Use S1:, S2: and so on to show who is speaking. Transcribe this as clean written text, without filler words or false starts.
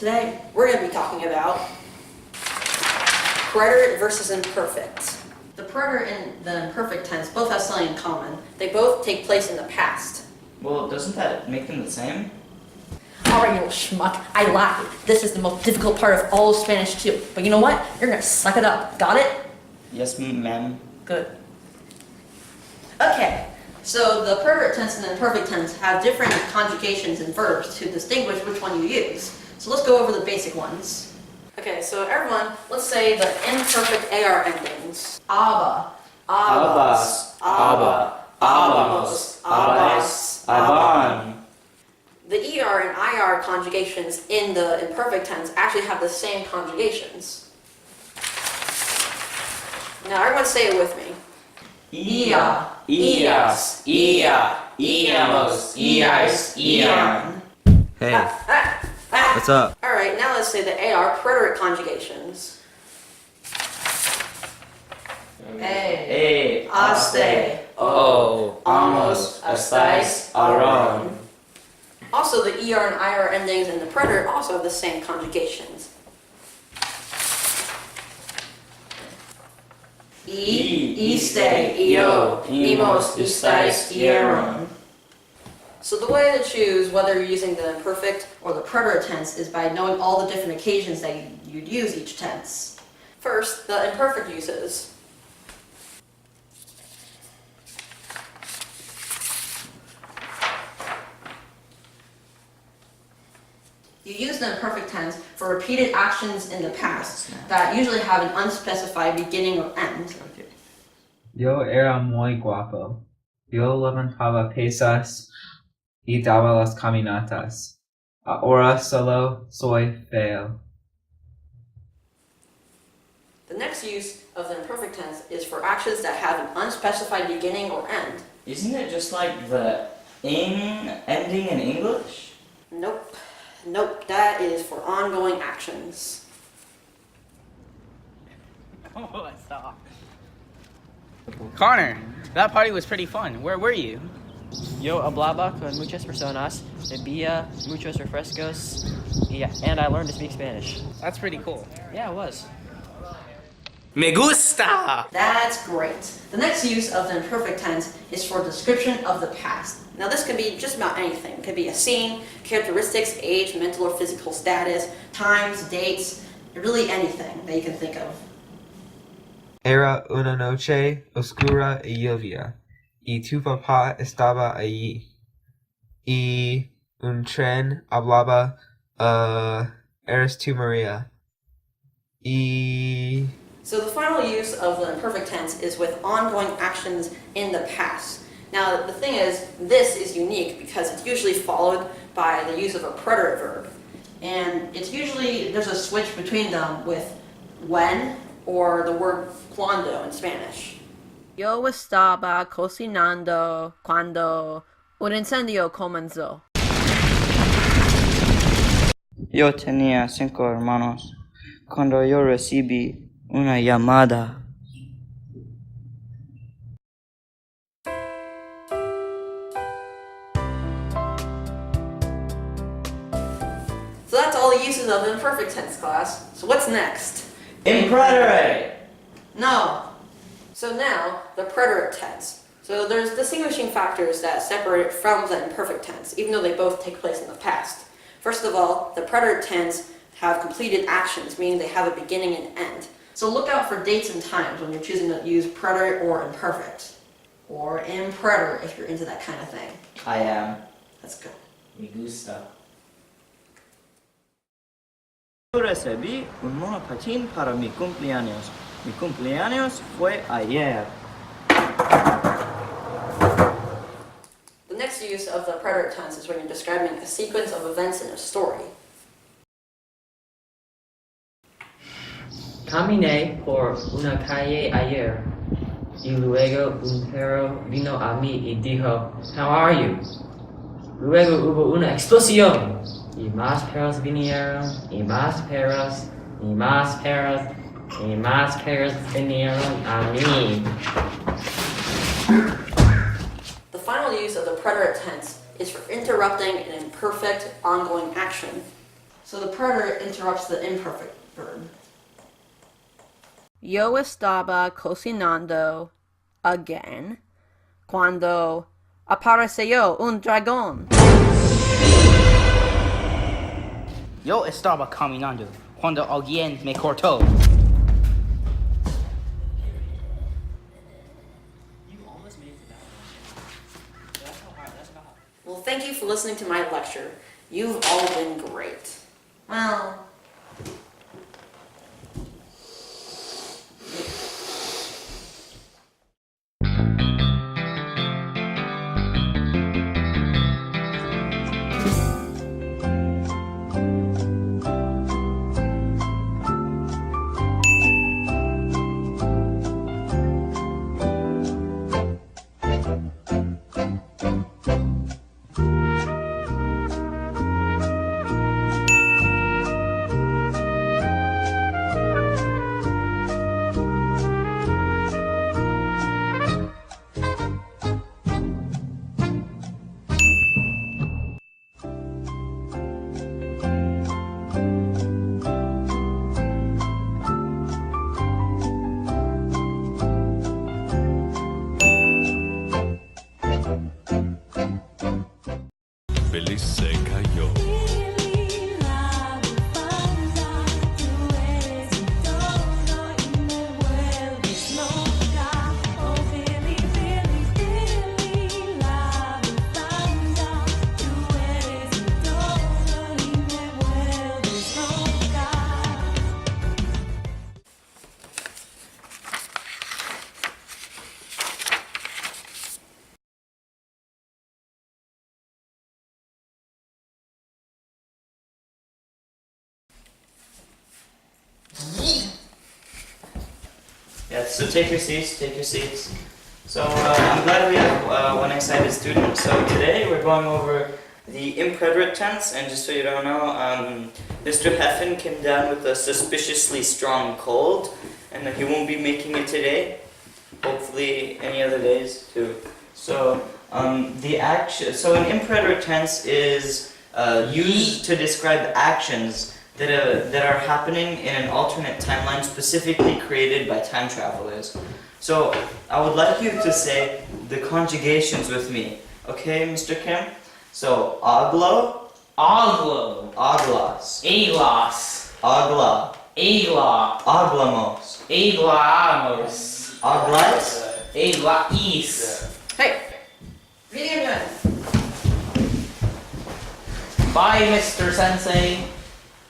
S1: Today, we're going to be talking about preterite versus imperfect. The preterite and the imperfect tense both have something in common. They both take place in the past.
S2: Well, doesn't that make them the same?
S1: Alright, you little schmuck, I lied. This is the most difficult part of all of Spanish too. But you know what? You're going to suck it up. Got it?
S2: Yes, ma'am.
S1: Good. Okay, so the preterite tense and the imperfect tense have different conjugations and verbs to distinguish which one you use. So let's go over the basic ones. Okay, so everyone, let's say the imperfect AR endings. Aba, abas, aba, abamos, abas, aban. The ER and IR conjugations in the imperfect tense actually have the same conjugations. Now everyone say it with me. Ia, ias, ia, iamos, ias, ian.
S3: Hey, what's up?
S1: Alright, now let's say the AR preterite conjugations. Aste,
S2: O,
S1: amos,
S2: estais, aron.
S1: Also, the ER and IR endings in the preterite also have the same conjugations. Iste, io, imos, istais, ieron. So the way to choose whether you're using the imperfect or the preterite tense is by knowing all the different occasions that you'd use each tense. First, the imperfect uses. You use the imperfect tense for repeated actions in the past that usually have an unspecified beginning or end.
S3: Yo era muy guapo. Yo levantaba pesas y daba las caminatas. Ahora solo soy feo.
S1: The next use of the imperfect tense is for actions that have an unspecified beginning or end.
S2: Isn't it just like the ing ending in English?
S1: Nope. Nope, that is for ongoing actions.
S4: Oh, I saw. Connor, that party was pretty fun. Where were you?
S5: Yo hablaba con muchas personas, bebía muchos refrescos, and I learned to speak Spanish.
S4: That's pretty cool.
S5: Yeah, it was.
S4: Me gusta!
S1: That's great. The next use of the imperfect tense is for description of the past. Now this can be just about anything. It could be a scene, characteristics, age, mental or physical status, times, dates, really anything that you can think of.
S3: Era una noche oscura y lluvia, y tu papá estaba allí. Y un tren hablaba, eres tu Maria. Y...
S1: So the final use of the imperfect tense is with ongoing actions in the past. Now the thing is, this is unique because it's usually followed by the use of a preterite verb. And it's usually, there's a switch between them with when or the word cuando in Spanish. Yo estaba cocinando cuando un incendio comenzó.
S2: Yo tenía 5 hermanos cuando yo recibí una llamada.
S1: So that's all the uses of the imperfect tense, class. So what's next?
S2: Impreterite!
S1: No. So now, the preterite tense. So there's distinguishing factors that separate it from the imperfect tense, even though they both take place in the past. First of all, the preterite tense have completed actions, meaning they have a beginning and end. So look out for dates and times when you're choosing to use preterite or imperfect. Or impreterite if you're into that kind of thing.
S2: I am.
S1: That's good.
S2: Me gusta. Yo recibí un monopatín para mi cumpleaños. Mi cumpleaños fue ayer.
S1: The next use of the preterite tense is when you're describing a sequence of events in a story.
S5: Caminé por una calle ayer, y luego un perro vino a mí y dijo, "How are you?" Luego hubo una explosión, y más perros vinieron, y más perros, y más perros, y más perros vinieron a mí.
S1: The final use of the preterite tense is for interrupting an imperfect ongoing action. So the preterite interrupts the imperfect verb. Yo estaba cocinando again cuando apareció un dragón.
S4: Yo estaba caminando cuando alguien me cortó.
S1: Well, thank you for listening to my lecture. You've all been great. Well,
S6: Feliz se cayó.
S2: Yeah, so take your seats, take your seats. So I'm glad we have one excited student. So today we're going over the impreterite tense, and just so you don't know, Mr. Heffen came down with a suspiciously strong cold, and he won't be making it today. Hopefully any other days too. So so an impreterite tense is used to describe actions that are happening in an alternate timeline specifically created by time travelers. So I would like you to say the conjugations with me. Okay, Mr. Kim? So aglo,
S4: Aglo.
S2: aglas,
S4: Aglas.
S2: agla,
S4: Agla.
S2: aglamos,
S4: Aglamos.
S2: aglais,
S4: Aglais.
S1: hey, reading again.
S4: Bye, Mr. Sensei.